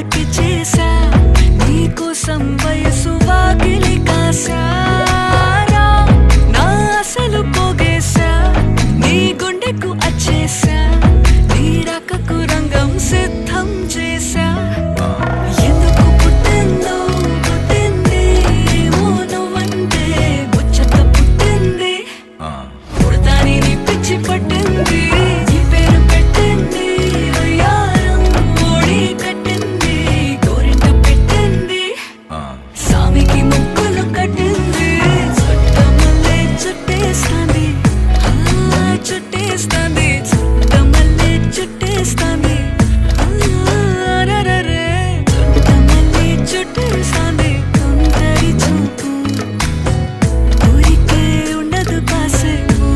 తలకి చేసా నీకోసం వయసు వాకిలి కాసారా నా అసలు పోగేశా నీ గుండెకు అచ్చేసా నీ రాకకు రంగం సిద్ధం చేసా ఎందుకు పుట్టిందో పుట్టింది ఏమో నువ్వంటే ముచ్చట పుట్టింది పుడతాని నీ పిచ్చి పట్టే